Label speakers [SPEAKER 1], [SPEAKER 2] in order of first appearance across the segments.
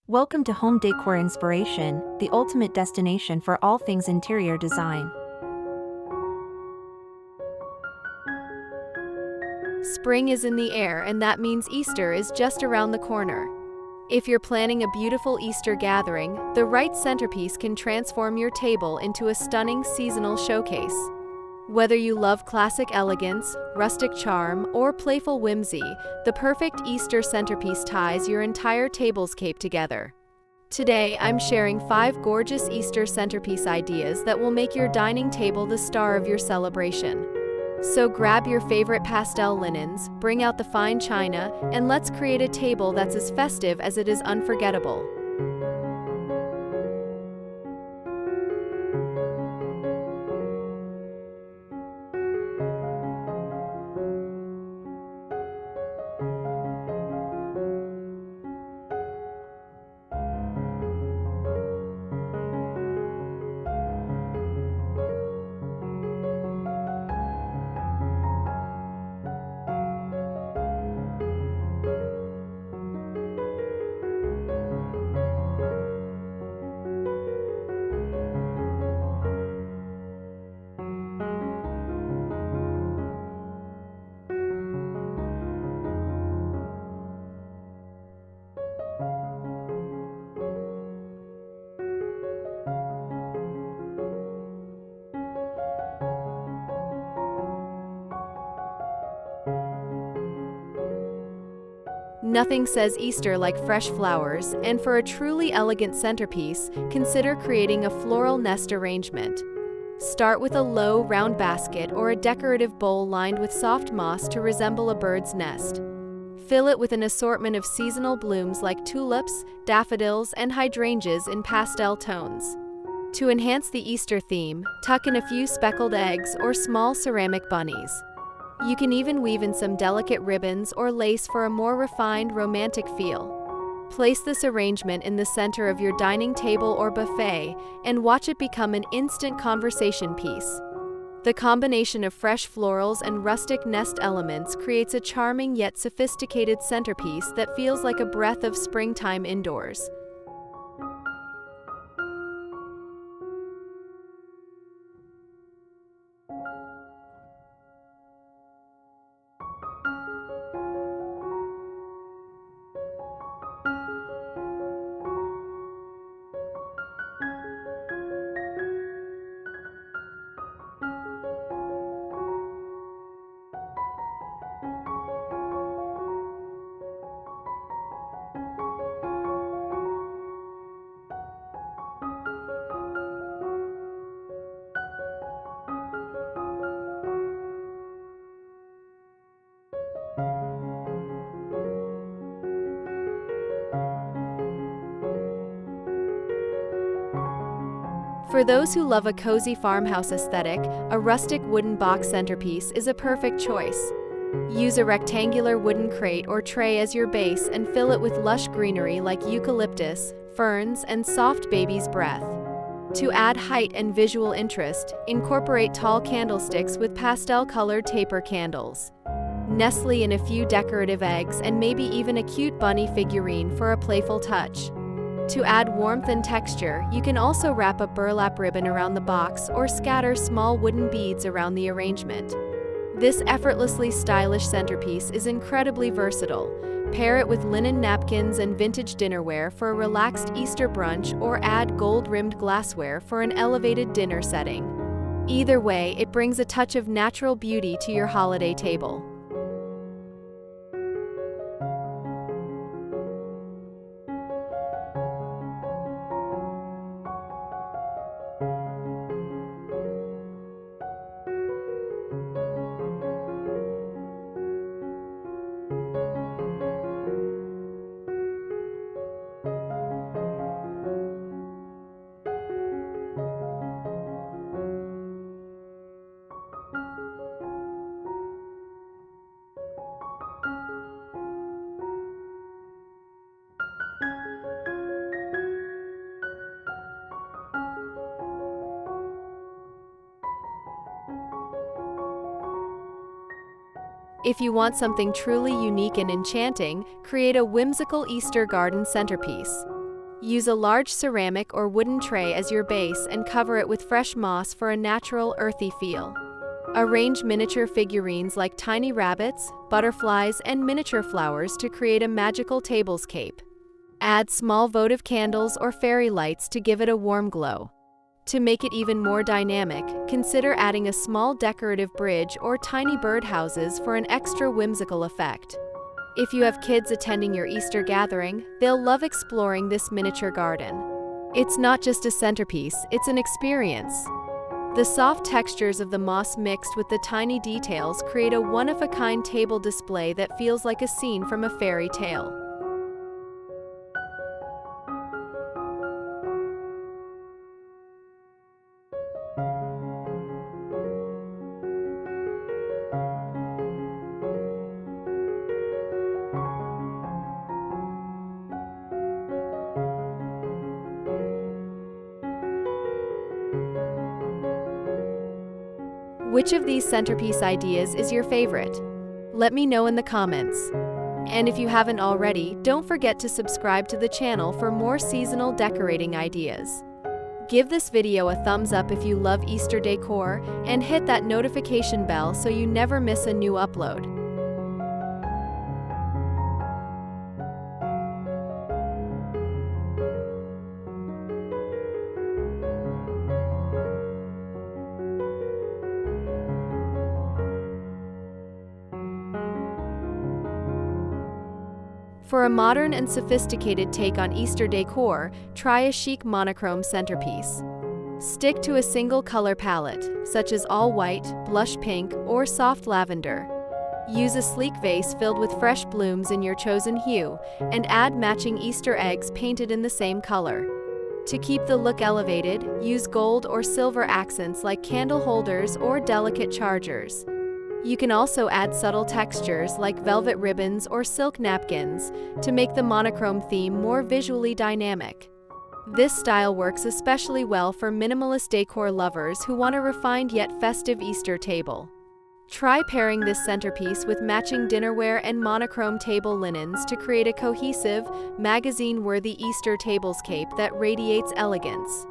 [SPEAKER 1] Welcome to Home Decor Inspiration, the ultimate destination for all things interior design.
[SPEAKER 2] Spring is in the air, and that means Easter is just around the corner. If you're planning a beautiful Easter gathering, the right centerpiece can transform your table into a stunning seasonal showcase. Whether you love classic elegance, rustic charm, or playful whimsy, the perfect Easter centerpiece ties your entire tablescape together. Today, I'm sharing 5 gorgeous Easter centerpiece ideas that will make your dining table the star of your celebration. So grab your favorite pastel linens, bring out the fine china, and let's create a table that's as festive as it is unforgettable. Nothing says Easter like fresh flowers, and for a truly elegant centerpiece, consider creating a floral nest arrangement. Start with a low, round basket or a decorative bowl lined with soft moss to resemble a bird's nest. Fill it with an assortment of seasonal blooms like tulips, daffodils, and hydrangeas in pastel tones. To enhance the Easter theme, tuck in a few speckled eggs or small ceramic bunnies. You can even weave in some delicate ribbons or lace for a more refined, romantic feel. Place this arrangement in the center of your dining table or buffet and watch it become an instant conversation piece. The combination of fresh florals and rustic nest elements creates a charming yet sophisticated centerpiece that feels like a breath of springtime indoors. For those who love a cozy farmhouse aesthetic, a rustic wooden box centerpiece is a perfect choice. Use a rectangular wooden crate or tray as your base and fill it with lush greenery like eucalyptus, ferns, and soft baby's breath. To add height and visual interest, incorporate tall candlesticks with pastel-colored taper candles. Nestle in a few decorative eggs and maybe even a cute bunny figurine for a playful touch. To add warmth and texture, you can also wrap a burlap ribbon around the box or scatter small wooden beads around the arrangement. This effortlessly stylish centerpiece is incredibly versatile. Pair it with linen napkins and vintage dinnerware for a relaxed Easter brunch, or add gold-rimmed glassware for an elevated dinner setting. Either way, it brings a touch of natural beauty to your holiday table. If you want something truly unique and enchanting, create a whimsical Easter garden centerpiece. Use a large ceramic or wooden tray as your base and cover it with fresh moss for a natural, earthy feel. Arrange miniature figurines like tiny rabbits, butterflies, and miniature flowers to create a magical tablescape. Add small votive candles or fairy lights to give it a warm glow. To make it even more dynamic, consider adding a small decorative bridge or tiny birdhouses for an extra whimsical effect. If you have kids attending your Easter gathering, they'll love exploring this miniature garden. It's not just a centerpiece, it's an experience. The soft textures of the moss mixed with the tiny details create a one-of-a-kind table display that feels like a scene from a fairy tale. Which of these centerpiece ideas is your favorite? Let me know in the comments. And if you haven't already, don't forget to subscribe to the channel for more seasonal decorating ideas. Give this video a thumbs up if you love Easter decor, and hit that notification bell so you never miss a new upload. For a modern and sophisticated take on Easter decor, try a chic monochrome centerpiece. Stick to a single color palette, such as all white, blush pink, or soft lavender. Use a sleek vase filled with fresh blooms in your chosen hue, and add matching Easter eggs painted in the same color. To keep the look elevated, use gold or silver accents like candle holders or delicate chargers. You can also add subtle textures like velvet ribbons or silk napkins to make the monochrome theme more visually dynamic. This style works especially well for minimalist decor lovers who want a refined yet festive Easter table. Try pairing this centerpiece with matching dinnerware and monochrome table linens to create a cohesive, magazine-worthy Easter tablescape that radiates elegance.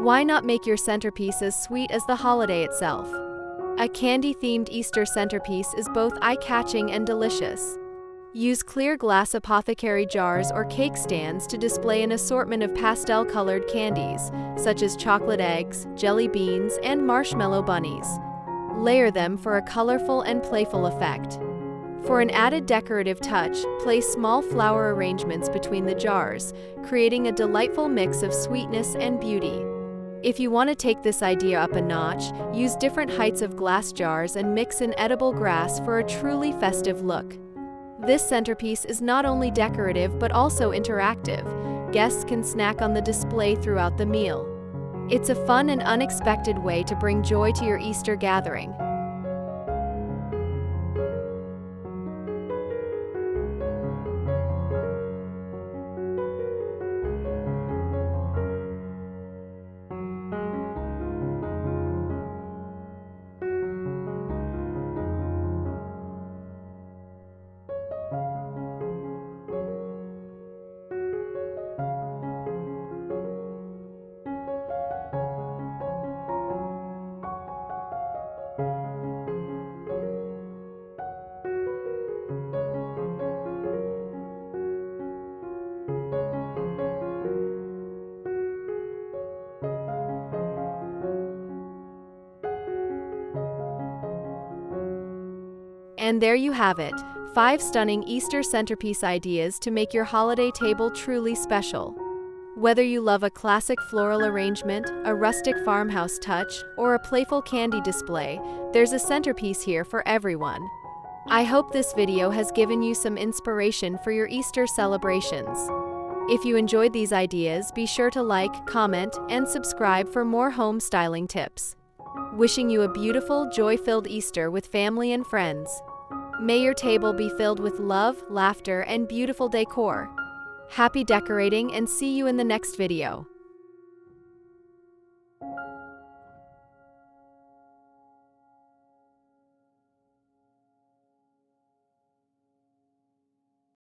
[SPEAKER 2] Why not make your centerpiece as sweet as the holiday itself? A candy-themed Easter centerpiece is both eye-catching and delicious. Use clear glass apothecary jars or cake stands to display an assortment of pastel-colored candies, such as chocolate eggs, jelly beans, and marshmallow bunnies. Layer them for a colorful and playful effect. For an added decorative touch, place small flower arrangements between the jars, creating a delightful mix of sweetness and beauty. If you want to take this idea up a notch, use different heights of glass jars and mix in edible grass for a truly festive look. This centerpiece is not only decorative but also interactive. Guests can snack on the display throughout the meal. It's a fun and unexpected way to bring joy to your Easter gathering. And there you have it, 5 stunning Easter centerpiece ideas to make your holiday table truly special. Whether you love a classic floral arrangement, a rustic farmhouse touch, or a playful candy display, there's a centerpiece here for everyone. I hope this video has given you some inspiration for your Easter celebrations. If you enjoyed these ideas, be sure to like, comment, and subscribe for more home styling tips. Wishing you a beautiful, joy-filled Easter with family and friends. May your table be filled with love, laughter, and beautiful decor. Happy decorating, and see you in the next video.